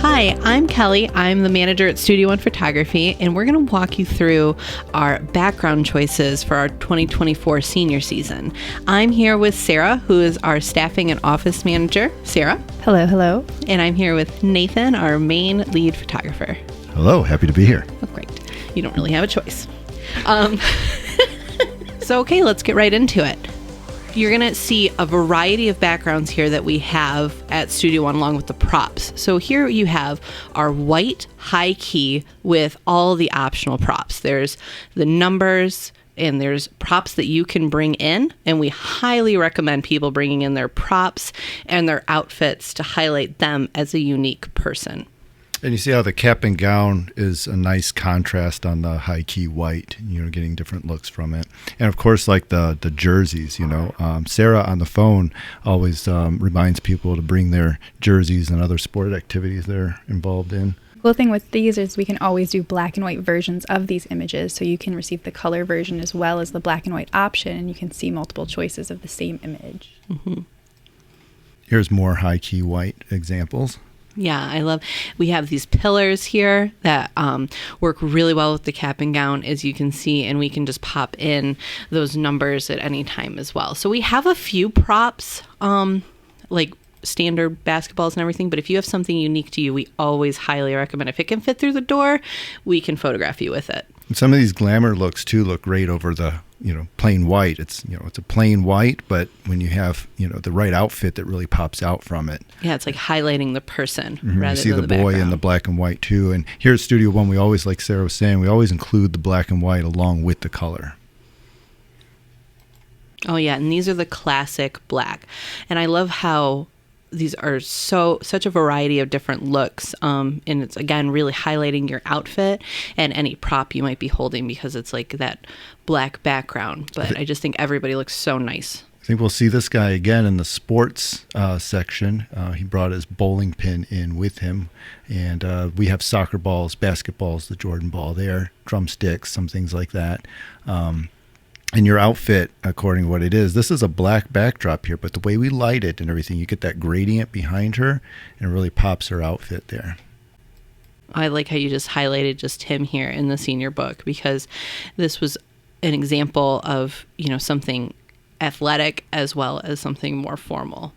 Hi, I'm Kelly. I'm the manager at Studio One Photography, and we're going to walk you through our background choices for our 2024 senior season. I'm here with Sarah, who is our staffing and office manager. Sarah. Hello, hello. And I'm here with Nathan, our main lead photographer. Hello, happy to be here. Oh, great. You don't really have a choice. So, okay, let's get right into it. You're going to see a variety of backgrounds here that we have at Studio One along with the props. So here you have our white high key with all the optional props. There's the numbers and there's props that you can bring in. And we highly recommend people bringing in their props and their outfits to highlight them as a unique person. And you see how the cap and gown is a nice contrast on the high key white, getting different looks from it. And of course, like the jerseys, Sarah on the phone always reminds people to bring their jerseys and other sport activities they're involved in. The cool thing with these is we can always do black and white versions of these images, so you can receive the color version as well as the black and white option, and you can see multiple choices of the same image. Mm-hmm. Here's more high key white examples. Yeah, we have these pillars here that work really well with the cap and gown, as you can see, and we can just pop in those numbers at any time as well. So we have a few props, like standard basketballs and everything, but if you have something unique to you, we always highly recommend. If it can fit through the door, we can photograph you with it. And some of these glamour looks too look great over the plain white. It's it's a plain white, but when you have the right outfit that really pops out from it. Yeah, it's like highlighting the person rather you than see the boy background. in the black and white too. And here at Studio One, we always, like Sarah was saying, we always include the black and white along with the color. Oh yeah, and these are the classic black, and I love how these are such a variety of different looks, and it's again really highlighting your outfit and any prop you might be holding because it's like that black background. But I just think everybody looks so nice. I think we'll see this guy again in the sports section. He brought his bowling pin in with him, and we have soccer balls, basketballs, the Jordan ball there, drumsticks, some things like that. And your outfit, according to what it is, this is a black backdrop here, but the way we light it and everything, you get that gradient behind her, and it really pops her outfit there. I like how you just highlighted just him here in the senior book, because this was an example of, something athletic as well as something more formal.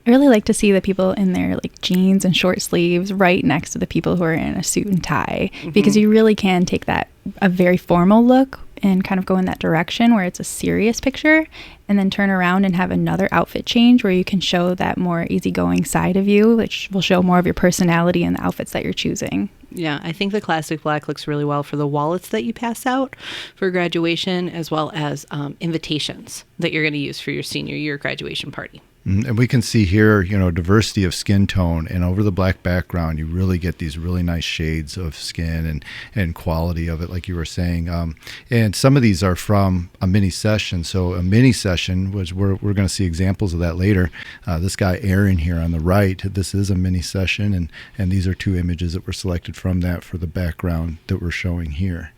I really like to see the people in their like jeans and short sleeves right next to the people who are in a suit and tie, because you really can take a very formal look and kind of go in that direction where it's a serious picture, and then turn around and have another outfit change where you can show that more easygoing side of you, which will show more of your personality in the outfits that you're choosing. Yeah, I think the classic black looks really well for the wallets that you pass out for graduation, as well as invitations that you're going to use for your senior year graduation party. And we can see here, diversity of skin tone, and over the black background, you really get these really nice shades of skin and quality of it, like you were saying. And some of these are from a mini session. So a mini session, which we're going to see examples of that later. This guy, Aaron, here on the right, this is a mini session, and these are two images that were selected from that for the background that we're showing here.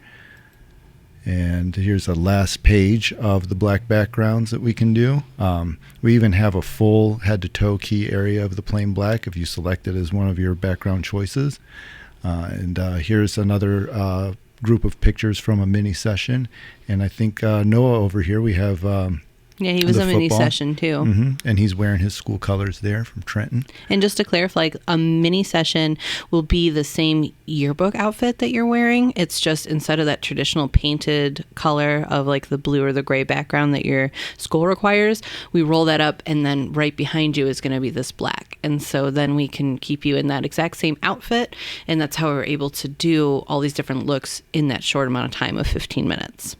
And here's the last page of the black backgrounds that we can do. We even have a full head-to-toe key area of the plain black if you select it as one of your background choices. And here's another group of pictures from a mini session. And I think Noah over here, we have... Yeah, he was a mini session too. Mm-hmm. And he's wearing his school colors there from Trenton. And just to clarify, a mini session will be the same yearbook outfit that you're wearing. It's just instead of that traditional painted color of like the blue or the gray background that your school requires, we roll that up, and then right behind you is going to be this black. And so then we can keep you in that exact same outfit. And that's how we're able to do all these different looks in that short amount of time of 15 minutes.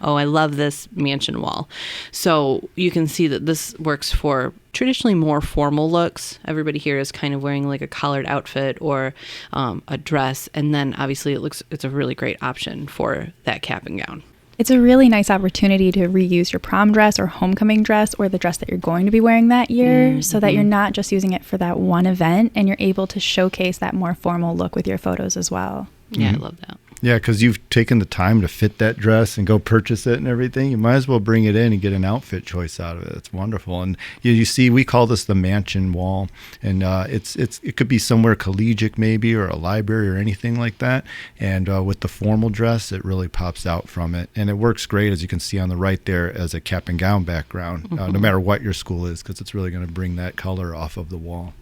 Oh, I love this mansion wall. So you can see that this works for traditionally more formal looks. Everybody here is kind of wearing like a collared outfit or a dress. And then obviously it's a really great option for that cap and gown. It's a really nice opportunity to reuse your prom dress or homecoming dress or the dress that you're going to be wearing that year, so that you're not just using it for that one event, and you're able to showcase that more formal look with your photos as well. Yeah, I love that. Yeah, because you've taken the time to fit that dress and go purchase it and everything. You might as well bring it in and get an outfit choice out of it. It's wonderful. And you see, we call this the mansion wall, and it could be somewhere collegiate maybe, or a library or anything like that. And with the formal dress, it really pops out from it, and it works great, as you can see on the right there, as a cap and gown background, no matter what your school is, because it's really going to bring that color off of the wall.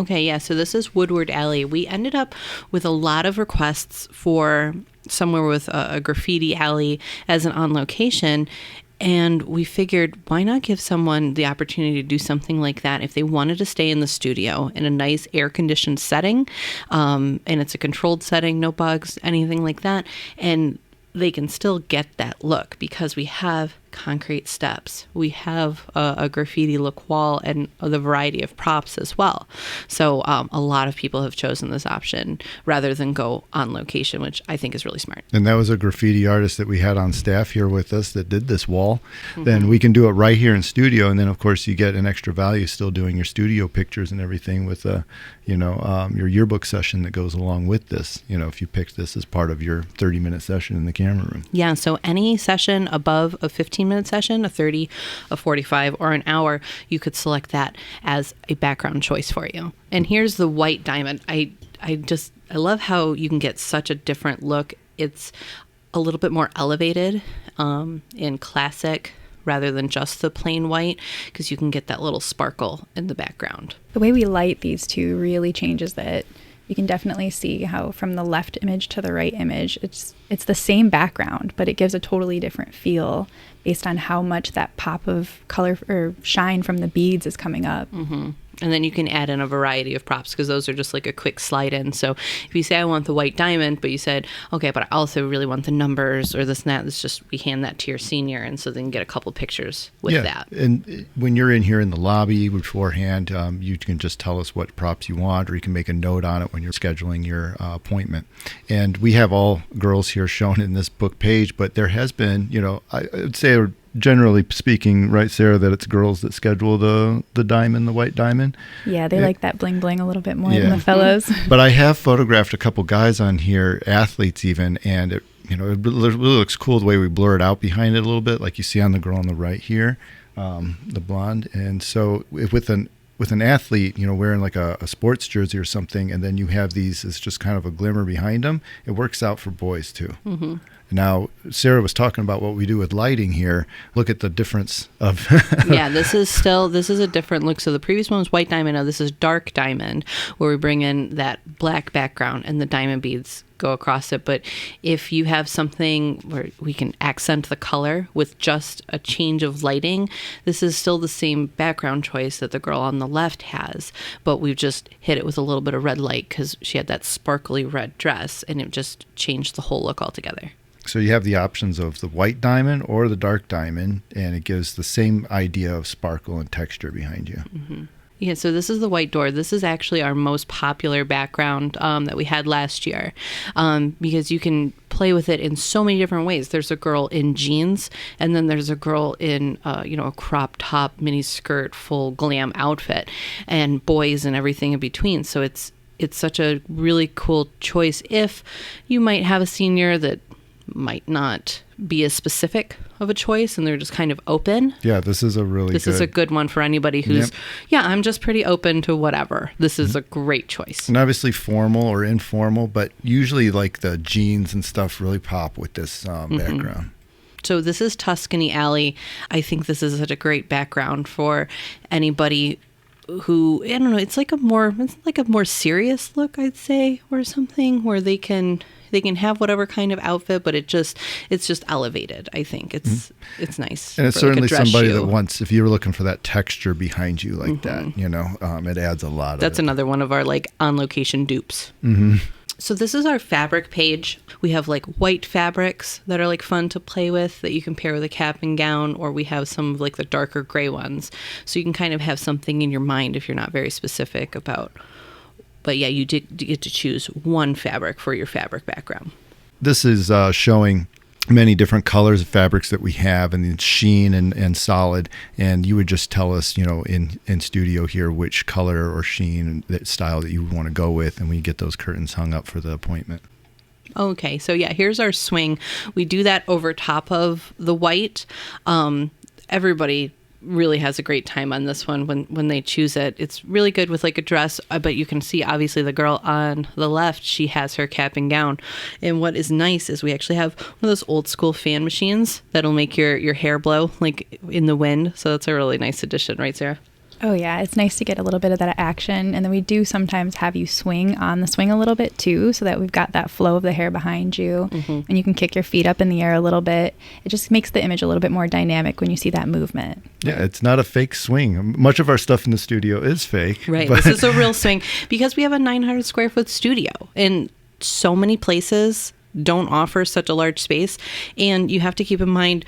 Okay, yeah, so this is Woodward Alley. We ended up with a lot of requests for somewhere with a graffiti alley as an on location, and we figured, why not give someone the opportunity to do something like that if they wanted to stay in the studio in a nice air-conditioned setting, and it's a controlled setting, no bugs, anything like that, and they can still get that look because we have concrete steps. We have a graffiti look wall and the variety of props as well. So a lot of people have chosen this option rather than go on location, which I think is really smart. And that was a graffiti artist that we had on staff here with us that did this wall. Then we can do it right here in studio. And then, of course, you get an extra value still doing your studio pictures and everything with your yearbook session that goes along with this, if you pick this as part of your 30-minute session in the camera room. Yeah, so any session above a 15-minute session, a 30, a 45, or an hour, you could select that as a background choice for you. And here's the white diamond. I love how you can get such a different look. It's a little bit more elevated in classic rather than just the plain white, because you can get that little sparkle in the background. The way we light these two really changes that. You can definitely see how from the left image to the right image, it's the same background, but it gives a totally different feel based on how much that pop of color or shine from the beads is coming up. Mm-hmm. And then you can add in a variety of props because those are just like a quick slide in. So if you say I want the white diamond, but you said, okay, but I also really want the numbers or this and that, it's just we hand that to your senior, and so they can get a couple pictures with that. And when you're in here in the lobby beforehand, you can just tell us what props you want, or you can make a note on it when you're scheduling your appointment. And we have all girls here shown in this book page, but there has been, I would say generally speaking, right, Sarah, that it's girls that schedule the diamond, the white diamond. Yeah, they like that bling bling a little bit more than the fellows. But I have photographed a couple guys on here, athletes even, and it really looks cool the way we blur it out behind it a little bit, like you see on the girl on the right here, the blonde. And so with an athlete, wearing like a sports jersey or something, and then you have these, it's just kind of a glimmer behind them, it works out for boys too. Mm-hmm. Now, Sarah was talking about what we do with lighting here. Look at the difference of... Yeah, this is a different look. So the previous one was white diamond. Now this is dark diamond, where we bring in that black background and the diamond beads go across it. But if you have something where we can accent the color with just a change of lighting, this is still the same background choice that the girl on the left has, but we've just hit it with a little bit of red light because she had that sparkly red dress, and it just changed the whole look altogether. So you have the options of the white diamond or the dark diamond, and it gives the same idea of sparkle and texture behind you. Mm-hmm. Yeah, so this is the white door. This is actually our most popular background that we had last year, because you can play with it in so many different ways. There's a girl in jeans, and then there's a girl in a crop top, mini skirt, full glam outfit, and boys and everything in between. So it's such a really cool choice if you might have a senior that might not be as specific of a choice and they're just kind of open. Yeah, this is a good one for anybody who's, I'm just pretty open to whatever. This is a great choice. And obviously formal or informal, but usually like the jeans and stuff really pop with this background. So this is Tuscany Alley. I think this is such a great background for anybody who, I don't know, it's like a more serious look, I'd say, or something where they can have whatever kind of outfit, but it's just elevated. I think it's nice. And it's certainly somebody that wants, if you're looking for that texture behind you like that, it adds a lot. That's another one of our like on location dupes. Mm-hmm. So this is our fabric page. We have like white fabrics that are like fun to play with that you can pair with a cap and gown, or we have some of like the darker gray ones. So you can kind of have something in your mind if you're not very specific about. But yeah, you get to choose one fabric for your fabric background. This is showing many different colors of fabrics that we have, and sheen and solid. And you would just tell us, in studio here, which color or sheen and that style that you want to go with, and we get those curtains hung up for the appointment. Okay, so yeah, here's our swing. We do that over top of the white. Everybody really has a great time on this one when they choose it. It's really good with like a dress, but you can see obviously the girl on the left, she has her cap and gown. And what is nice is we actually have one of those old school fan machines that'll make your hair blow like in the wind. So that's a really nice addition, right, Sarah? Oh, yeah. It's nice to get a little bit of that action. And then we do sometimes have you swing on the swing a little bit, too, so that we've got that flow of the hair behind you. And you can kick your feet up in the air a little bit. It just makes the image a little bit more dynamic when you see that movement. Yeah, it's not a fake swing. Much of our stuff in the studio is fake. Right. This is a real swing because we have a 900 square foot studio. And so many places don't offer such a large space. And you have to keep in mind,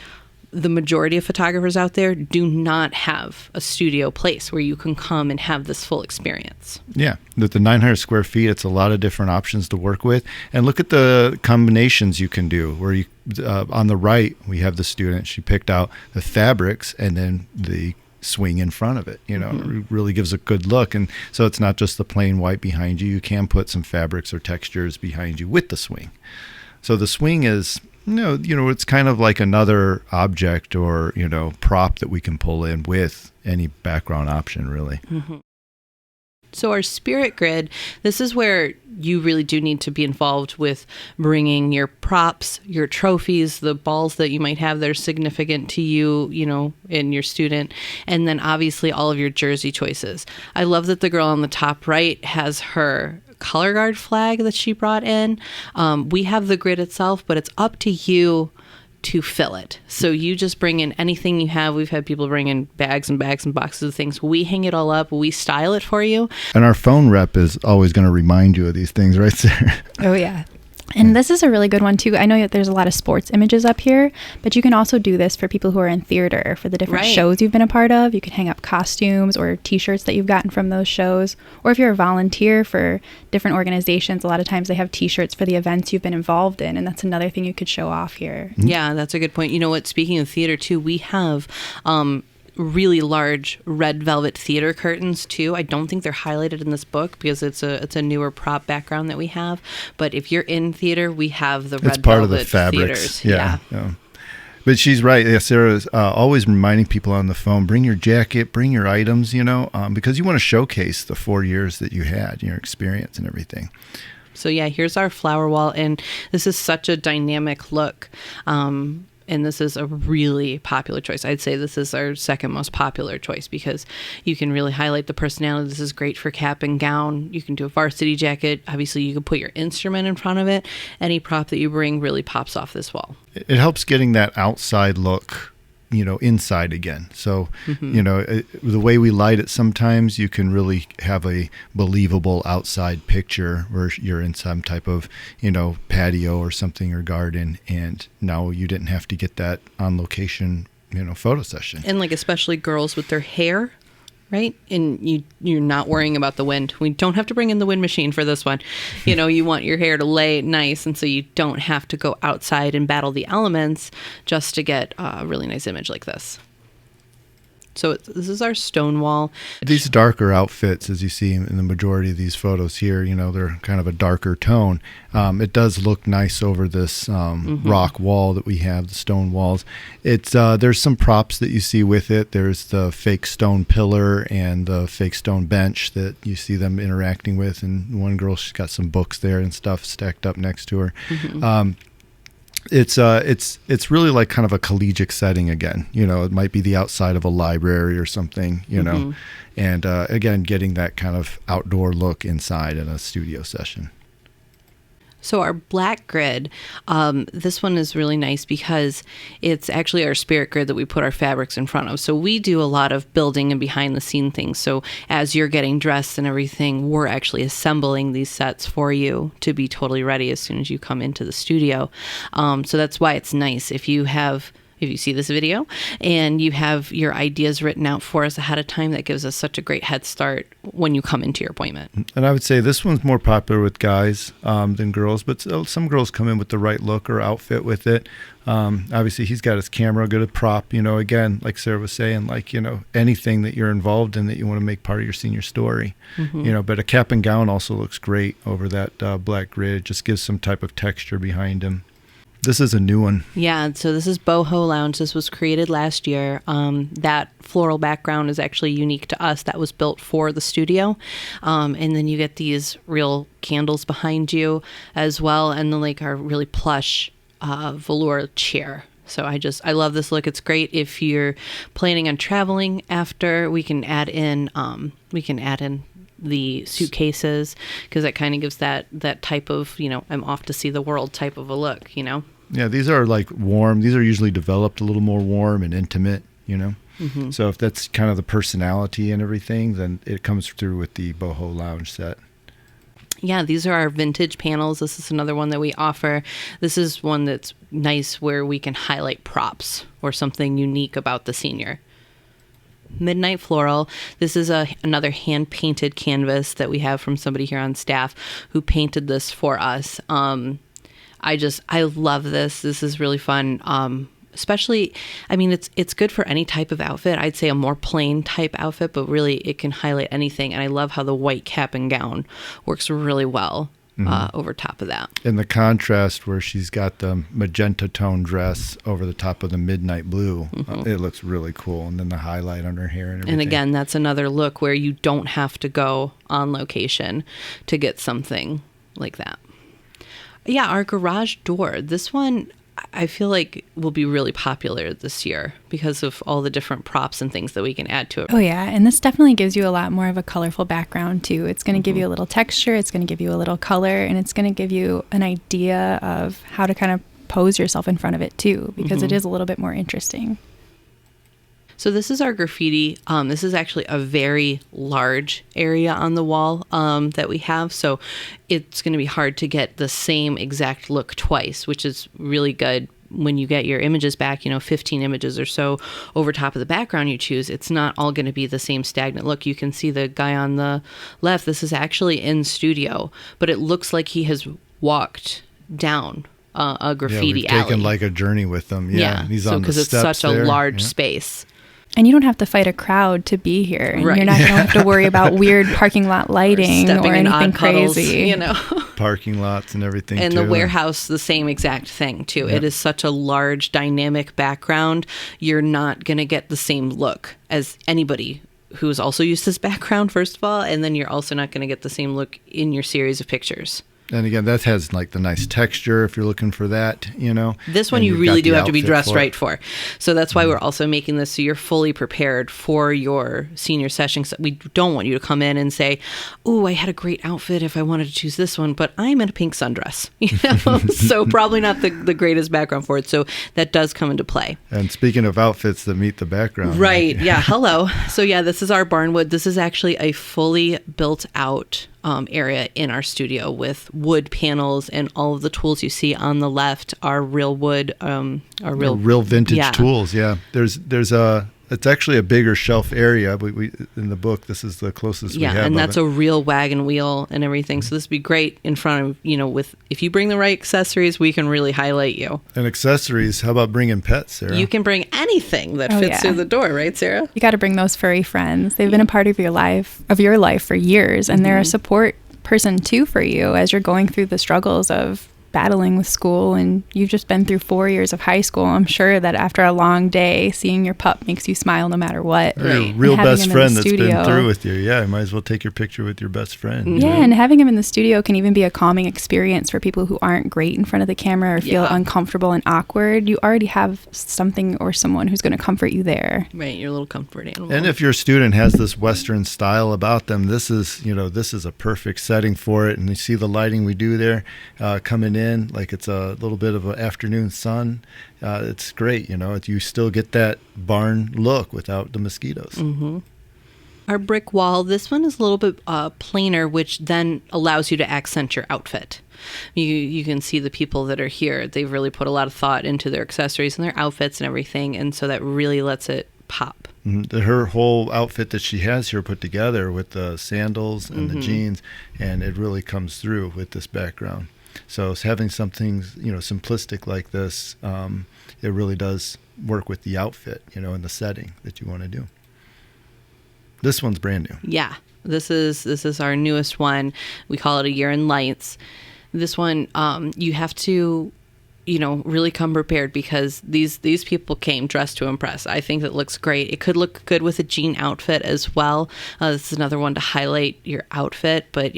the majority of photographers out there do not have a studio place where you can come and have this full experience. Yeah, with the 900 square feet, it's a lot of different options to work with. And look at the combinations you can do where you, on the right, we have the student. She picked out the fabrics and then the swing in front of it. You know, it really gives a good look. And so it's not just the plain white behind you. You can put some fabrics or textures behind you with the swing. So the swing is... No, it's kind of like another object or, prop that we can pull in with any background option, really. So our spirit grid, this is where you really do need to be involved with bringing your props, your trophies, the balls that you might have that are significant to you, and your student, and then obviously all of your jersey choices. I love that the girl on the top right has her color guard flag that she brought in. We have the grid itself, but it's up to you to fill it. So you just bring in anything you have. We've had people bring in bags and boxes of things. We hang it all up. We style it for you. And our phone rep is always going to remind you of these things, right, Sarah? Oh, yeah. And this is a really good one, too. I know that there's a lot of sports images up here, but you can also do this for people who are in theater, for the different shows you've been a part of. You can hang up costumes or T-shirts that you've gotten from those shows. Or if you're a volunteer for different organizations, a lot of times they have T-shirts for the events you've been involved in, and that's another thing you could show off here. Yeah, that's a good point. You know what? Speaking of theater, too, we have... really large red velvet theater curtains too. I don't think they're highlighted in this book because it's a newer prop background that we have. But if you're in theater, we have the red velvet. It's part of the fabrics. Yeah. But she's right. Yeah, Sarah's always reminding people on the phone, bring your jacket, bring your items, because you want to showcase the 4 years that you had, your experience and everything. So yeah, here's our flower wall, and this is such a dynamic look. And this is a really popular choice. I'd say this is our second most popular choice because you can really highlight the personality. This is great for cap and gown. You can do a varsity jacket. Obviously, you can put your instrument in front of it. Any prop that you bring really pops off this wall. It helps getting that outside look, inside again. So, the way we light it, sometimes you can really have a believable outside picture where you're in some type of, patio or something or garden. And now you didn't have to get that on location, photo session. And like, especially girls with their hair, right? And you're not worrying about the wind. We don't have to bring in the wind machine for this one. You want your hair to lay nice, and so you don't have to go outside and battle the elements just to get a really nice image like this. So this is our stone wall. These darker outfits, as you see in the majority of these photos here, they're kind of a darker tone. It does look nice over this rock wall that we have, the stone walls. It's there's some props that you see with it. There's the fake stone pillar and the fake stone bench that you see them interacting with. And one girl, she's got some books there and stuff stacked up next to her. It's really like kind of a collegiate setting again. It might be the outside of a library or something, and again, getting that kind of outdoor look inside in a studio session. So our black grid, this one is really nice because it's actually our spirit grid that we put our fabrics in front of. So we do a lot of building and behind the scene things. So as you're getting dressed and everything, we're actually assembling these sets for you to be totally ready as soon as you come into the studio. So that's why it's nice if you have if you see this video, and you have your ideas written out for us ahead of time, that gives us such a great head start when you come into your appointment. And I would say this one's more popular with guys than girls, but some girls come in with the right look or outfit with it. Obviously, he's got his camera, good at prop, again, like Sarah was saying, like, anything that you're involved in that you want to make part of your senior story, but a cap and gown also looks great over that black grid. It just gives some type of texture behind him. This is a new one. Yeah, so this is Boho Lounge. This was created last year. That floral background is actually unique to us. That was built for the studio. And then you get these real candles behind you as well, and then like our really plush velour chair. So I love this look. It's great if you're planning on traveling after. We can add in the suitcases, because that kind of gives that type of, I'm off to see the world type of a look, Yeah, these are like warm. These are usually developed a little more warm and intimate, So if that's kind of the personality and everything, then it comes through with the Boho Lounge set. Yeah, these are our vintage panels. This is another one that we offer. This is one that's nice where we can highlight props or something unique about the senior. Midnight Floral. This is another hand-painted canvas that we have from somebody here on staff who painted this for us. I love this. This is really fun. Especially, it's good for any type of outfit. I'd say a more plain type outfit, but really it can highlight anything. And I love how the white cap and gown works really well over top of that. And the contrast where she's got the magenta tone dress over the top of the midnight blue, it looks really cool. And then the highlight on her hair and everything. And again, that's another look where you don't have to go on location to get something like that. Yeah, our garage door. This one, I feel like will be really popular this year because of all the different props and things that we can add to it. Oh yeah, and this definitely gives you a lot more of a colorful background too. It's going to give you a little texture, it's going to give you a little color, and it's going to give you an idea of how to kind of pose yourself in front of it too, because it is a little bit more interesting. So this is our graffiti. This is actually a very large area on the wall that we have. So it's going to be hard to get the same exact look twice, which is really good when you get your images back, 15 images or so over top of the background you choose. It's not all going to be the same stagnant look. You can see the guy on the left. This is actually in studio, but it looks like he has walked down a graffiti we've alley. taken like a journey with him. Yeah, he's on the steps because it's such a large space. And you don't have to fight a crowd to be here. And you're not going to have to worry about weird parking lot lighting or anything crazy. Parking lots and everything, and too. The warehouse, the same exact thing, too. Yep. It is such a large, dynamic background. You're not going to get the same look as anybody who's also used this background, first of all. And then you're also not going to get the same look in your series of pictures. And again, that has like the nice texture if you're looking for that, This one you really do have to be dressed right for. So that's why we're also making this so you're fully prepared for your senior session. So we don't want you to come in and say, "Oh, I had a great outfit if I wanted to choose this one, but I'm in a pink sundress." So probably not the greatest background for it. So that does come into play. And speaking of outfits that meet the background. Right. Yeah. Hello. So yeah, this is our barnwood. This is actually a fully built out area in our studio with wood panels, and all of the tools you see on the left are real wood, are real vintage tools. Yeah, there's it's actually a bigger shelf area. We in the book, this is the closest we have. Yeah, and that's a real wagon wheel and everything. So this would be great in front of, with, if you bring the right accessories, we can really highlight you. And accessories, how about bringing pets, Sarah? You can bring anything that fits through the door, right, Sarah? You got to bring those furry friends. They've been a part of your life for years, and they're a support person too for you as you're going through the struggles of battling with school, and you've just been through 4 years of high school. I'm sure that after a long day, seeing your pup makes you smile no matter what. Right. Real best friend that's been through with you. Yeah, you might as well take your picture with your best friend. Yeah, and having him in the studio can even be a calming experience for people who aren't great in front of the camera or feel uncomfortable and awkward. You already have something or someone who's going to comfort you there. Right, your little comfort animal. And if your student has this Western style about them, this is a perfect setting for it. And you see the lighting we do there coming in, like it's a little bit of an afternoon sun. It's great, you still get that barn look without the mosquitoes. our brick wall. This one is a little bit plainer, which then allows you to accent your outfit. You can see the people that are here. They've really put a lot of thought into their accessories and their outfits and everything, and so that really lets it pop. Her whole outfit that she has here put together with the sandals and the jeans, and it really comes through with this background. So having something, simplistic like this, it really does work with the outfit, and the setting that you want to do. This one's brand new. Yeah, this is our newest one. We call it a Year in Lights. This one, you have to, really come prepared, because these people came dressed to impress. I think it looks great. It could look good with a jean outfit as well. This is another one to highlight your outfit. But,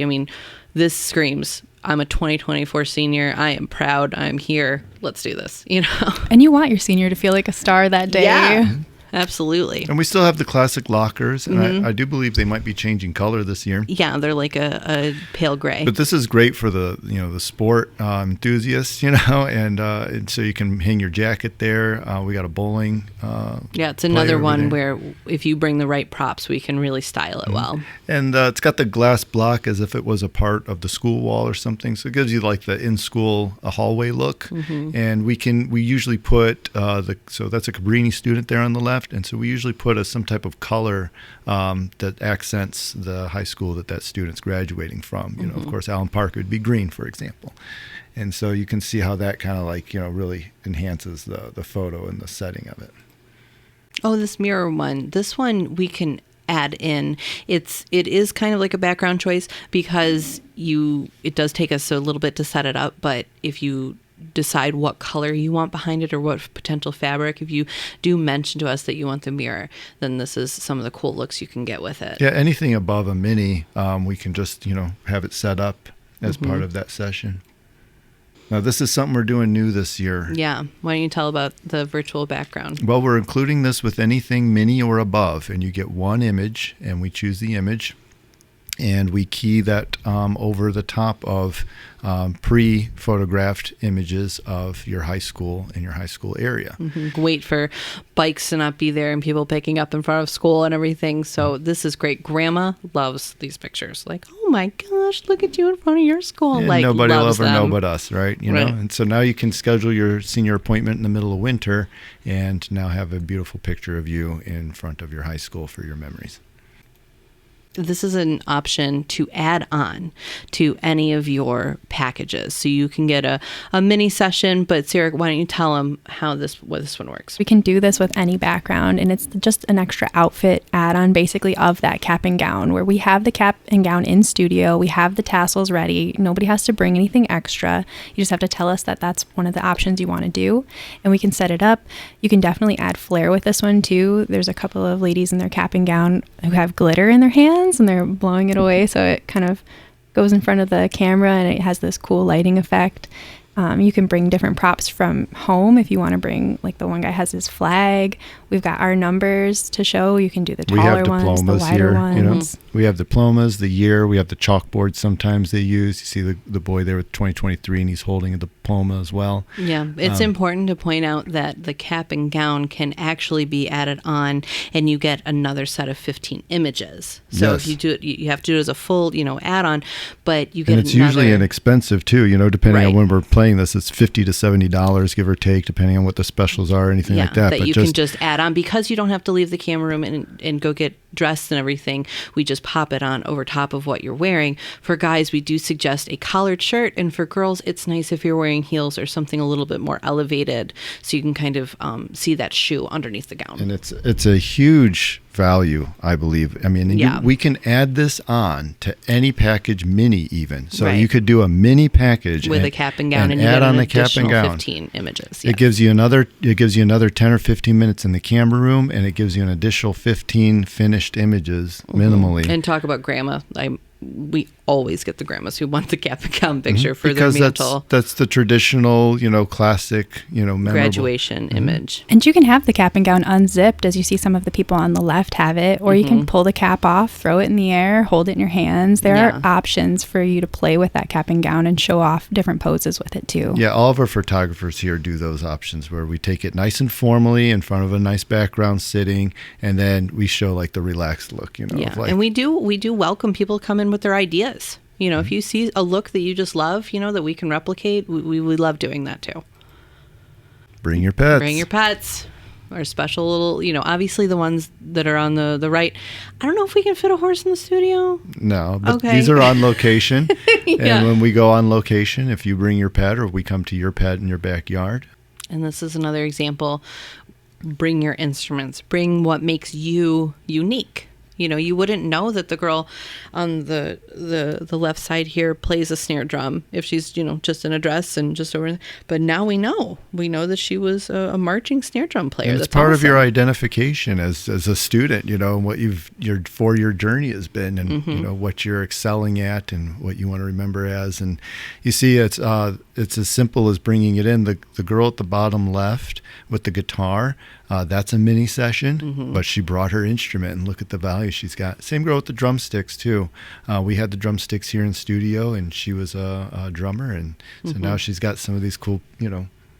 this screams, I'm a 2024 senior. I am proud. I'm here. Let's do this, And you want your senior to feel like a star that day. Yeah. Absolutely. And we still have the classic lockers, and I do believe they might be changing color this year. Yeah, they're like a pale gray. But this is great for the the sport enthusiasts, and so you can hang your jacket there. We got a bowling. Yeah, it's another one where if you bring the right props, we can really style it well. And it's got the glass block as if it was a part of the school wall or something, so it gives you like the in-school hallway look. And we usually put so that's a Cabrini student there on the left. And so we usually put some type of color that accents the high school that student's graduating from. Of course, Allen Park would be green, for example. And so you can see how that kind of really enhances the photo and the setting of it. Oh, this mirror one. This one we can add in. It is kind of like a background choice, because it does take us a little bit to set it up. But if you decide what color you want behind it or what potential fabric, if you do mention to us that you want the mirror, then this is some of the cool looks you can get with it. Yeah, anything above a mini, we can just have it set up as part of that session. Now, this is something we're doing new this year. Yeah. Why don't you tell about the virtual background? Well, we're including this with anything mini or above, and you get one image, and we choose the image, and we key that over the top of pre-photographed images of your high school and your high school area. Wait for bikes to not be there and people picking up in front of school and everything. So this is great. Grandma loves these pictures. Like, oh my gosh, look at you in front of your school. And like, nobody will ever them. know but us, right? Right. And so now you can schedule your senior appointment in the middle of winter and now have a beautiful picture of you in front of your high school for your memories. This is an option to add on to any of your packages. So you can get a mini session, but Sarah, why don't you tell them what this one works? We can do this with any background, and it's just an extra outfit add-on basically of that cap and gown, where we have the cap and gown in studio, we have the tassels ready, nobody has to bring anything extra. You just have to tell us that that's one of the options you want to do, and we can set it up. You can definitely add flair with this one too. There's a couple of ladies in their cap and gown who have glitter in their hands, and they're blowing it away, so it kind of goes in front of the camera and it has this cool lighting effect. You can bring different props from home if you want to bring, like the one guy has his flag. We've got our numbers to show. You can do the taller ones, the wider ones. We have diplomas, the year. We have the chalkboard sometimes they use. You see the boy there with 2023, and he's holding a diploma as well. Yeah, it's important to point out that the cap and gown can actually be added on, and you get another set of 15 images. So if you do it, you have to do it as a full, add-on, but you get and it's usually inexpensive too, depending on when we're playing this. It's $50 to $70, give or take, depending on what the specials are or anything like that. But you can just add on, because you don't have to leave the camera room and go get dressed and everything. We just pop it on over top of what you're wearing. For guys, we do suggest a collared shirt, and for girls, it's nice if you're wearing heels or something a little bit more elevated, so you can kind of see that shoe underneath the gown. And it's a huge value, I believe. I mean, we can add this on to any package, mini even. So you could do a mini package with a cap and gown, and you add get on an the cap and gown. 15 images. It gives you another 10 or 15 minutes in the camera room, and it gives you an additional 15 finished images minimally. And talk about grandma. we always get the grandmas who want the cap and gown picture for their mantle. That's the traditional, classic, memorable graduation image. And you can have the cap and gown unzipped, as you see some of the people on the left have it, or you can pull the cap off, throw it in the air, hold it in your hands. There are options for you to play with that cap and gown and show off different poses with it too. Yeah, all of our photographers here do those options where we take it nice and formally in front of a nice background sitting, and then we show like the relaxed look, and we do welcome people to come in with their ideas. If you see a look that you just love, that we can replicate, we love doing that too. Bring your pets. Bring your pets. Our special little, obviously the ones that are on the right. I don't know if we can fit a horse in the studio. No, but these are on location. And when we go on location, if you bring your pet or we come to your pet in your backyard. And this is another example. Bring your instruments. Bring what makes you unique. You wouldn't know that the girl on the left side here plays a snare drum if she's, just in a dress and just over. But now we know. We know that she was a marching snare drum player. And it's part of your identification as a student, what your 4-year journey has been, and what you're excelling at and what you want to remember as. And you see, it's as simple as bringing it in. The girl at the bottom left with the guitar. That's a mini session, but she brought her instrument, and look at the value she's got. Same girl with the drumsticks too. We had the drumsticks here in studio, and she was a drummer, and so now she's got some of these cool,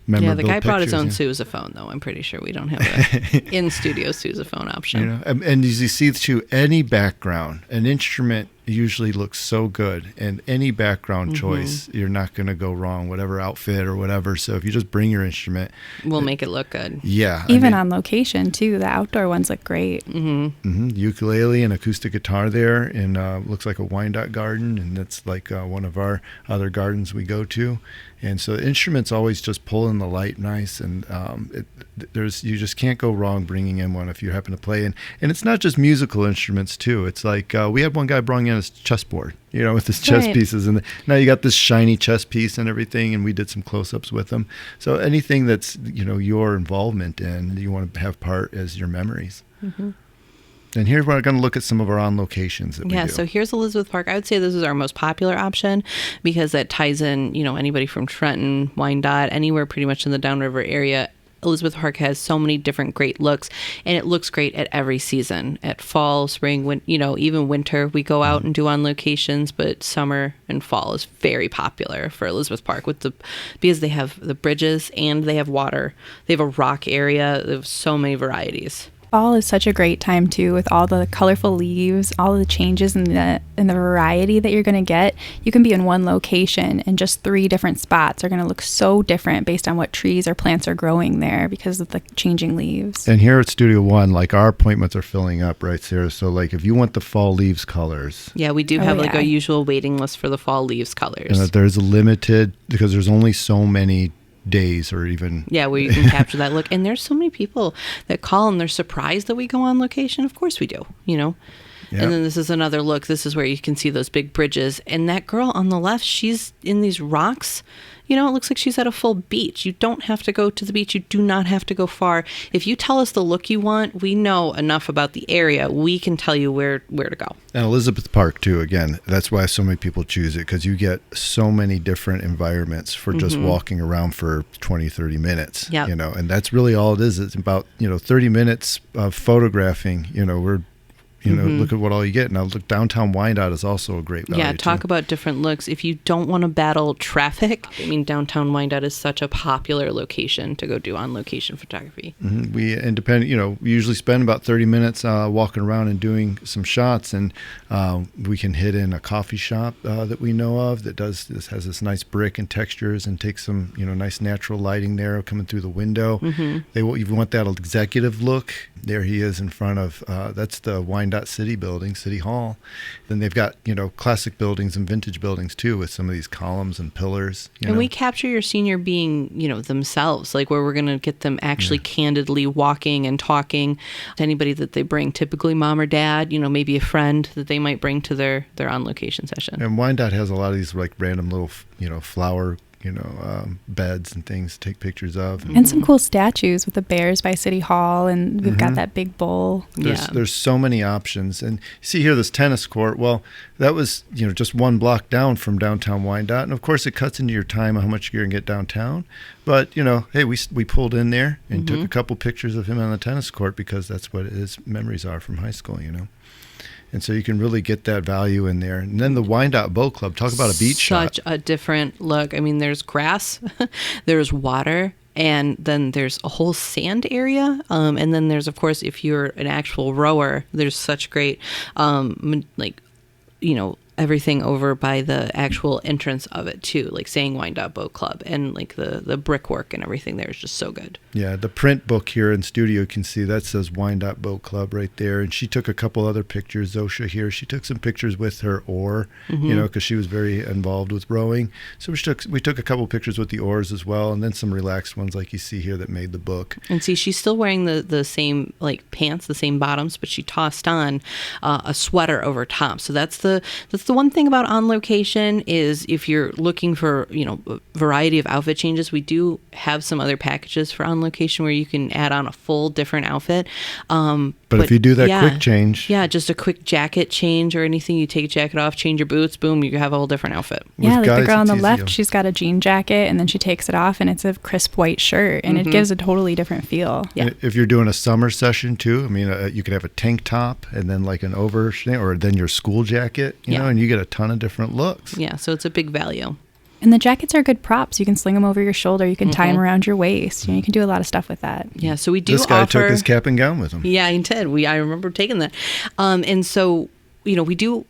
memorable the guy brought his own pictures, sousaphone, though. I'm pretty sure we don't have an in-studio sousaphone option. And as you see too, any background, an instrument usually looks so good, and any background choice, you're not going to go wrong, whatever outfit or whatever. So if you just bring your instrument, we'll make it look good. Yeah. Even on location too, the outdoor ones look great. Ukulele and acoustic guitar there, and looks like a Wyandotte garden, and that's like one of our other gardens we go to. And so the instruments always just pull in the light nice, and you just can't go wrong bringing in one if you happen to play. And it's not just musical instruments too. It's like we had one guy bring in his chessboard, with his chess pieces, and now you got this shiny chess piece and everything, and we did some close-ups with them. So anything that's your involvement in, you want to have part as your memories. And here we're going to look at some of our on locations that we do. So here's Elizabeth Park. I would say this is our most popular option because that ties in, anybody from Trenton, Wyandotte, anywhere pretty much in the Downriver area. Elizabeth Park has so many different great looks, and it looks great at every season. At fall, spring, even winter, we go out and do on locations, but summer and fall is very popular for Elizabeth Park because they have the bridges and they have water. They have a rock area. They have so many varieties. Fall is such a great time too, with all the colorful leaves, all the changes in the variety that you're going to get. You can be in one location, and just 3 different spots are going to look so different based on what trees or plants are growing there because of the changing leaves. And here at Studio One, like our appointments are filling up, right, Sarah? So like if you want the fall leaves colors. Yeah, we do have like a usual waiting list for the fall leaves colors. And there's a limited, because there's only so many days or even where you can capture that look. And there's so many people that call and they're surprised that we go on location. Of course we do, Yep. And then this is another look. This is where you can see those big bridges, and that girl on the left, she's in these rocks. It looks like she's at a full beach. You don't have to go to the beach. You do not have to go far. If you tell us the look you want, we know enough about the area. We can tell you where to go. And Elizabeth Park, too, again, that's why so many people choose it, because you get so many different environments for just walking around for 20, 30 minutes. Yep. And that's really all it is. It's about, 30 minutes of photographing. We're look at what all you get. Now, look, downtown Wyandotte is also a great value. Yeah, talk about different looks. If you don't want to battle traffic, downtown Wyandotte is such a popular location to go do on-location photography. We usually spend about 30 minutes walking around and doing some shots, and we can hit in a coffee shop that we know of that has this nice brick and textures and takes some nice natural lighting there coming through the window. You want that executive look. There he is in front of that's the Wyandotte City building, City Hall. Then they've got classic buildings and vintage buildings too, with some of these columns and pillars. And we capture your senior being themselves, like where we're going to get them actually candidly walking and talking to anybody that they bring. Typically mom or dad, maybe a friend that they might bring to their on location session. And Wyandotte has a lot of these like random little flower beds and things to take pictures of. And some cool statues with the bears by City Hall, and we've got that big bowl. There's so many options. And you see here this tennis court. Well, that was just one block down from downtown Wyandotte, and of course it cuts into your time on how much you're gonna get downtown. But hey, we pulled in there and took a couple pictures of him on the tennis court because that's what his memories are from high school. And so you can really get that value in there. And then the Wyandotte Boat Club, talk about a beach shot. Such a different look. I mean, there's grass, there's water, and then there's a whole sand area. And then there's, of course, if you're an actual rower, there's such great, everything over by the actual entrance of it too, like saying Wyandotte Boat Club, and like the brickwork and everything there is just so good. Yeah, the print book here in studio, you can see that says Wyandotte Boat Club right there. And she took a couple other pictures, Zosha here. She took some pictures with her oar, because she was very involved with rowing. So we took a couple pictures with the oars as well, and then some relaxed ones like you see here that made the book. And see, she's still wearing the same pants, the same bottoms, but she tossed on a sweater over top. So that's the one thing about On Location is if you're looking for, a variety of outfit changes, we do have some other packages for On Location where you can add on a full different outfit. But if you do that quick change. Yeah, just a quick jacket change or anything, you take a jacket off, change your boots, boom, you have a whole different outfit. Yeah, like the girl on the left, she's got a jean jacket and then she takes it off and it's a crisp white shirt and it gives a totally different feel. Yeah. If you're doing a summer session too, you could have a tank top and then like an over, or then your school jacket, and you get a ton of different looks. Yeah, so it's a big value. And the jackets are good props. You can sling them over your shoulder. You can tie them around your waist. You can do a lot of stuff with that. Yeah, so we do This guy took his cap and gown with him. Yeah, he did. I remember taking that. And so, we do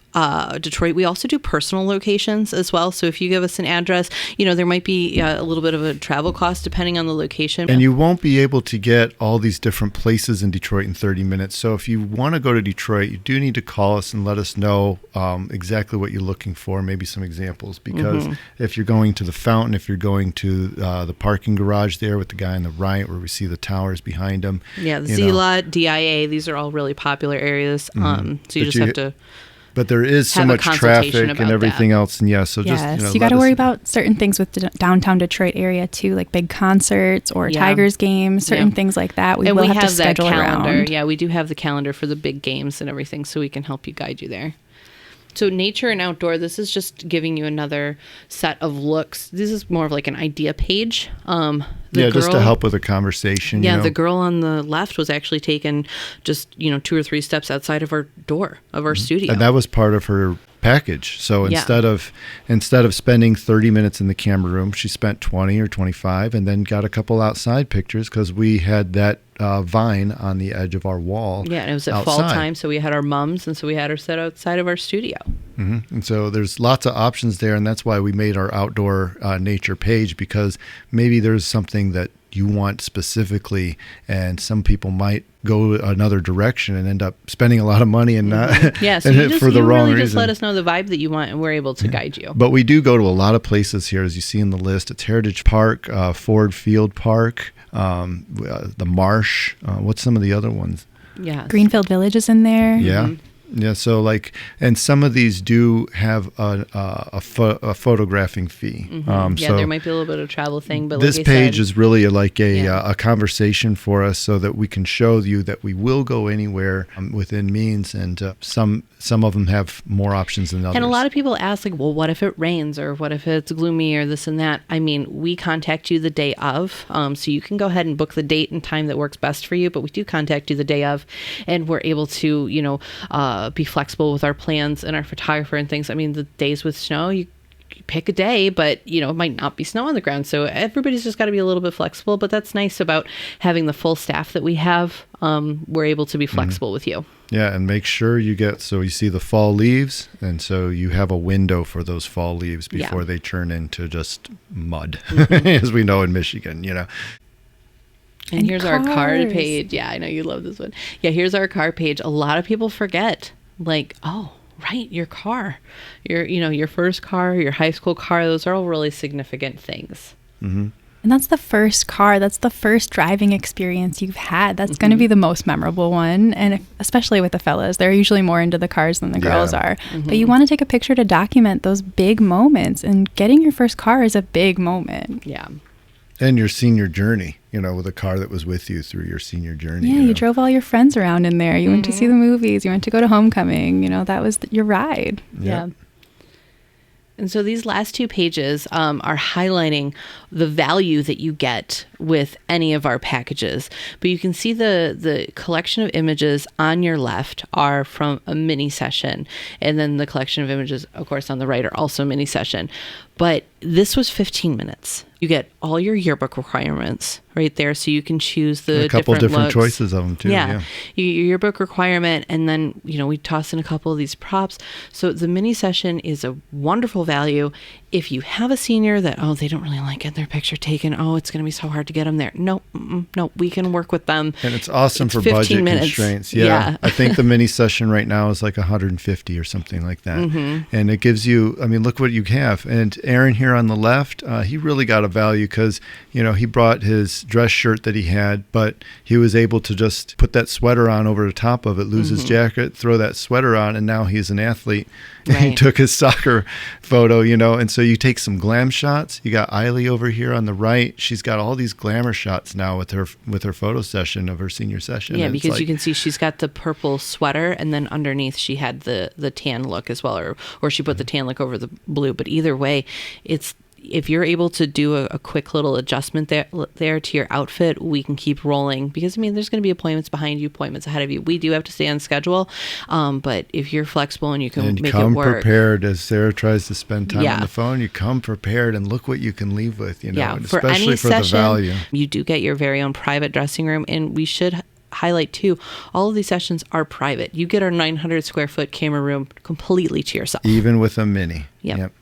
Detroit. We also do personal locations as well. So if you give us an address, there might be a little bit of a travel cost depending on the location. And you won't be able to get all these different places in Detroit in 30 minutes. So if you want to go to Detroit, you do need to call us and let us know exactly what you're looking for, maybe some examples. Because if you're going to the fountain, if you're going to the parking garage there with the guy on the right where we see the towers behind him. Yeah, the Z-Lot, DIA, these are all really popular areas. So you just have to... But there is so much traffic and everything else. And so just, you got to worry about certain things with the downtown Detroit area too, like big concerts or Tigers games, certain things like that. We will have to schedule that calendar. Around. Yeah, we do have the calendar for the big games and everything, so we can help you guide you there. So nature and outdoor, this is just giving you another set of looks. This is more of like an idea page. Just to help with a conversation. Yeah, the girl on the left was actually taken just, 2 or 3 steps outside of our door of our studio. And that was part of her package. So instead of spending 30 minutes in the camera room, she spent 20 or 25 and then got a couple outside pictures because we had that vine on the edge of our wall. Yeah, and it was at fall time, so we had our mums, and so we had her set outside of our studio. And so there's lots of options there, and that's why we made our outdoor nature page, because maybe there's something that you want specifically, and some people might go another direction and end up spending a lot of money and not so for the wrong reason. Just let us know the vibe that you want, and we're able to guide you. But we do go to a lot of places here, as you see in the list. It's Heritage Park, Ford Field Park, the Marsh. What's some of the other ones? Yeah, Greenfield Village is in there. Yeah. Yeah, so and some of these do have a photographing fee. So there might be a little bit of travel thing, but this page is really like a conversation for us, so that we can show you that we will go anywhere within means, and some of them have more options than others. And a lot of people ask, well, what if it rains, or what if it's gloomy, or this and that? We contact you the day of, so you can go ahead and book the date and time that works best for you. But we do contact you the day of, and we're able to, be flexible with our plans and our photographer and things. The days with snow, you pick a day, but it might not be snow on the ground, so everybody's just got to be a little bit flexible. But that's nice about having the full staff that we have. We're able to be flexible with you. Yeah, and make sure you see the fall leaves, and so you have a window for those fall leaves before they turn into just mud, as we know in Michigan. And here's our card page. Yeah, I know you love this one. Yeah, here's our car page. A lot of people forget, right, your car, your first car, your high school car. Those are all really significant things. And that's the first car. That's the first driving experience you've had. That's going to be the most memorable one. And especially with the fellas, they're usually more into the cars than the girls are. But you want to take a picture to document those big moments. And getting your first car is a big moment. Yeah. And your senior journey, with a car that was with you through your senior journey. Yeah, you drove all your friends around in there. You went to see the movies. You went to go to homecoming. That was your ride. Yeah. And so these last 2 pages are highlighting the value that you get with any of our packages. But you can see the collection of images on your left are from a mini session. And then the collection of images, of course, on the right are also a mini session. But this was 15 minutes. You get all your yearbook requirements right there, so you can choose the a couple different looks. Choices of them too. Yeah. Your yearbook requirement, and then we toss in a couple of these props. So the mini session is a wonderful value. If you have a senior that they don't really like getting their picture taken, it's going to be so hard to get them there. No, we can work with them. And it's awesome for budget constraints. Yeah. I think the mini session right now is like 150 or something like that. And it gives you, look what you have. And Aaron here on the left, he really got a value because, he brought his dress shirt that he had, but he was able to just put that sweater on over the top of it, lose his jacket, throw that sweater on, and now he's an athlete. Right. And he took his soccer photo, and so you take some glam shots. You got Eiley over here on the right. She's got all these glamour shots now with her photo session of her senior session. Yeah, because you can see she's got the purple sweater, and then underneath she had the tan look as well, or she put the tan look over the blue. But either way, if you're able to do a quick little adjustment there to your outfit, we can keep rolling, because there's going to be appointments behind you, appointments ahead of you. We do have to stay on schedule, but if you're flexible and you can make it work. Come prepared. As Sarah tries to spend time on the phone, you come prepared and look what you can leave with, and for especially any for session, the value. You do get your very own private dressing room, and we should highlight too, all of these sessions are private. You get our 900 square foot camera room completely to yourself. Even with a mini. Yep.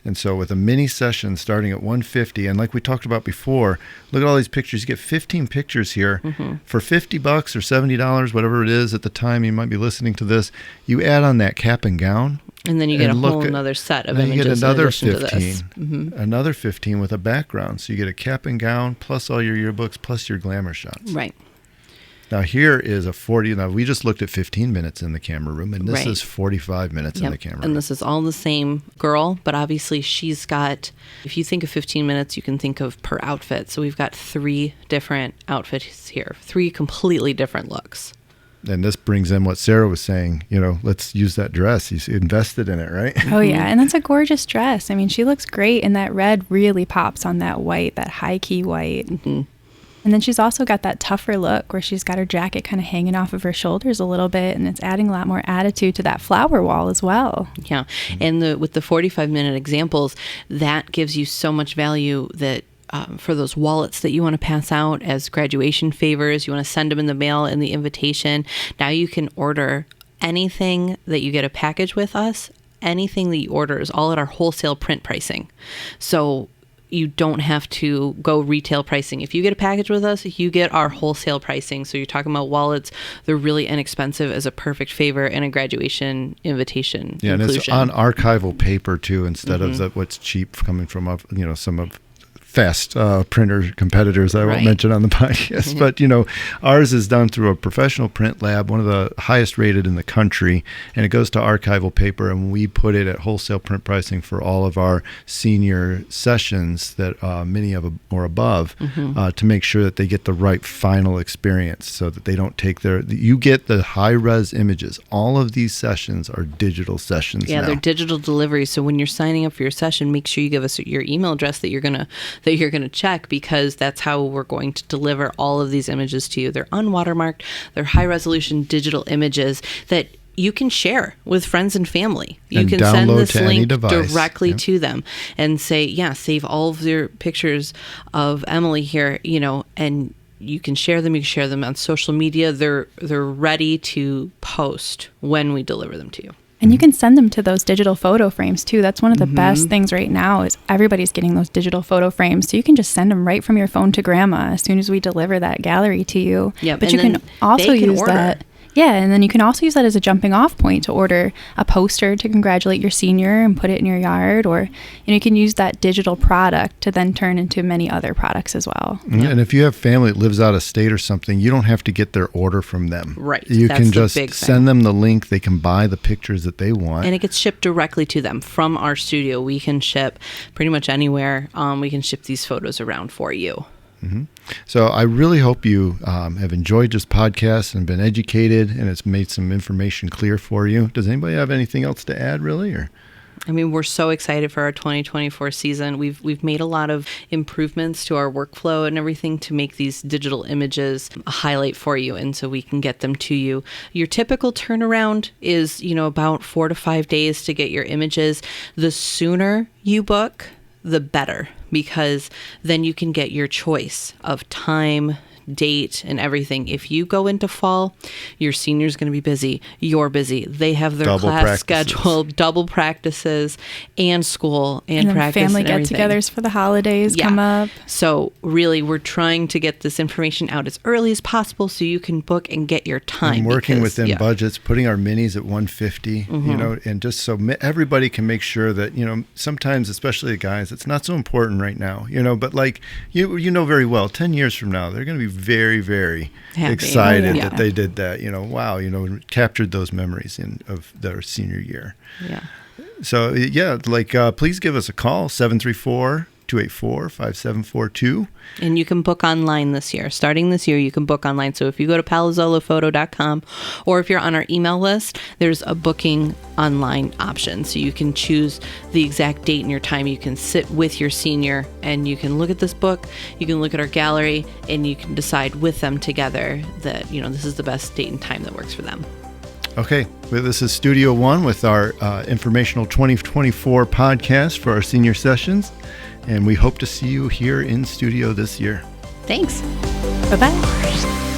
And so with a mini session starting at $150, and like we talked about before, look at all these pictures. You get 15 pictures here for $50 or $70, whatever it is at the time you might be listening to this. You add on that cap and gown. And then you get a whole another set of images. You get another in 15, another 15 with a background. So you get a cap and gown plus all your yearbooks plus your glamour shots. Right. Now here is a 40. Now we just looked at 15 minutes in the camera room, and this is 45 minutes in the camera room. And this is all the same girl, but obviously she's got, if you think of 15 minutes, you can think of per outfit. So we've got 3 different outfits here, 3 completely different looks. And this brings in what Sarah was saying, let's use that dress. He's invested in it, right? Oh, yeah. And that's a gorgeous dress. She looks great, and that red really pops on that white, that high key white. And then she's also got that tougher look where she's got her jacket kind of hanging off of her shoulders a little bit, and it's adding a lot more attitude to that flower wall as well. Yeah. And with the 45-minute examples, that gives you so much value that for those wallets that you want to pass out as graduation favors, you want to send them in the mail in the invitation. Now you can order anything that you get a package with us. Anything that you order is all at our wholesale print pricing. So you don't have to go retail pricing. If you get a package with us, you get our wholesale pricing. So you're talking about wallets. They're really inexpensive as a perfect favor and a graduation invitation inclusion. And it's on archival paper too, instead of what's cheap coming from some of fast printer competitors I won't mention on the podcast. But, ours is done through a professional print lab, one of the highest rated in the country, and it goes to archival paper, and we put it at wholesale print pricing for all of our senior sessions that many of or above to make sure that they get the right final experience, so that they don't take you get the high-res images. All of these sessions are digital sessions now. They're digital deliveries. So when you're signing up for your session, make sure you give us your email address that you're going to check, because that's how we're going to deliver all of these images to you. They're unwatermarked. They're high-resolution digital images that you can share with friends and family. You can send this link directly to them and say, save all of your pictures of Emily here, and you can share them. You can share them on social media. They're ready to post when we deliver them to you. And you can send them to those digital photo frames too. That's one of the best things right now, is everybody's getting those digital photo frames. So you can just send them right from your phone to grandma as soon as we deliver that gallery to you. Yep. But you can also use that. Yeah, and then you can also use that as a jumping off point to order a poster to congratulate your senior and put it in your yard, or you can use that digital product to then turn into many other products as well. Mm-hmm. And if you have family that lives out of state or something, you don't have to get their order from them. Right. You That's can the just big send them the link. They can buy the pictures that they want. And it gets shipped directly to them from our studio. We can ship pretty much anywhere. We can ship these photos around for you. Mm-hmm. So I really hope you have enjoyed this podcast and been educated, and it's made some information clear for you. Does anybody have anything else to add, really? Or I mean, we're so excited for our 2024 season. We've made a lot of improvements to our workflow and everything to make these digital images a highlight for you, and so we can get them to you. Your typical turnaround is, about 4 to 5 days to get your images. The sooner you book, the better, because then you can get your choice of time, date, and everything. If you go into fall, your senior's going to be busy. You're busy. They have their double class practices. scheduled, double practices, and school and then practice family and everything. get-togethers for the holidays come up. So really, we're trying to get this information out as early as possible so you can book and get your time. And working within budget. budgets, putting our minis at 150, and just so everybody can make sure that, sometimes, especially the guys, it's not so important right now, but like you know very well, 10 years from now, they're going to be very, very happy. excited Yeah. that they did that. Wow, captured those memories of their senior year. Yeah. So please give us a call, 734-284-5742. And you can book online this year. Starting this year, you can book online. So if you go to palazzolophoto.com, or if you're on our email list, there's a booking online option. So you can choose the exact date and your time. You can sit with your senior and you can look at this book, you can look at our gallery, and you can decide with them together that, this is the best date and time that works for them. Okay, well, this is Studio One with our informational 2024 podcast for our senior sessions, and we hope to see you here in studio this year. Thanks. Bye-bye.